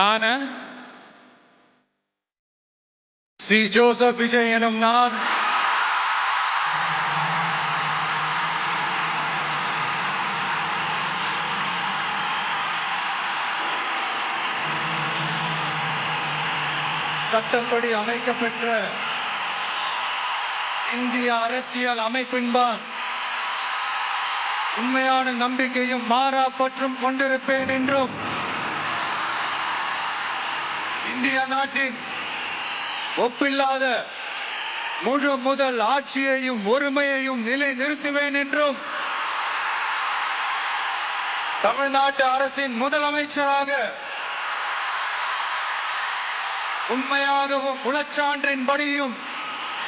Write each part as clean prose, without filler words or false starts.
நான் C. Joseph Vijay எனும் நான் சட்டப்படி அமைக்கப்பெற்ற இந்திய அரசியல் அமைப்பின்பால் உண்மையான நம்பிக்கையும் மாறா பற்றும் கொண்டிருப்பேன் என்றும் இந்திய நாட்டின் ஒப்பில்லாத முழு முதல் ஆட்சியையும் ஒருமையையும் நிலை நிறுத்துவேன் என்றும் தமிழ்நாட்டு அரசின் முதலமைச்சராக உண்மையாகவும் உளச்சான்றின்படியும்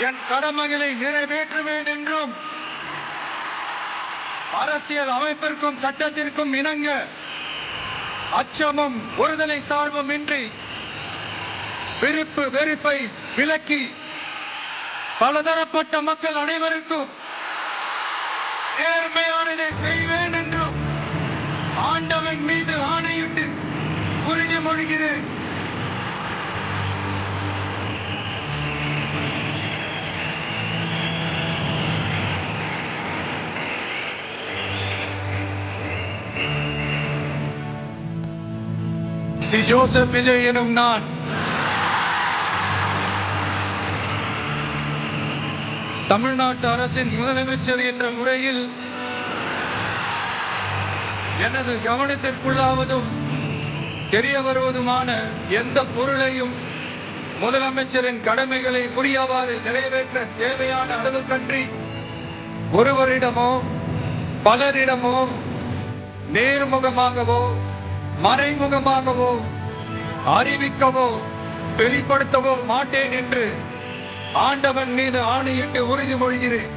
என் கடமைகளை நிறைவேற்றுவேன் என்றும் அரசியல் அமைப்பிற்கும் சட்டத்திற்கும் இணங்க அச்சமும் ஒருதலை சார்பும் இன்றி விருப்பு வெறுப்பை விலக்கி பலதரப்பட்ட மக்கள் அனைவருக்கும் நேர்மையானதை செய்வேன் என்றும் ஆண்டவன் மீது ஆணையிட்டு உறுதிமொழிகிறேன். சி. ஜோசப் விஜய் எனும் நான் தமிழ்நாட்டு அரசின் முதலமைச்சர் என்ற முறையில் எனது கவனத்திற்குள்ளாவதும் தெரிய வருவதுமான எந்த பொருளையும் முதலமைச்சரின் கடமைகளை புரியவாறு நிறைவேற்ற தேவையான அளவுக்கன்றி ஒருவரிடமோ பலரிடமோ நேர்முகமாகவோ மறைமுகமாகவோ அறிவிக்கவோ வெளிப்படுத்தவோ மாட்டேன் என்று ஆண்டவன் மீது ஆணையிட்டு உறுதிமொழிகிறேன்.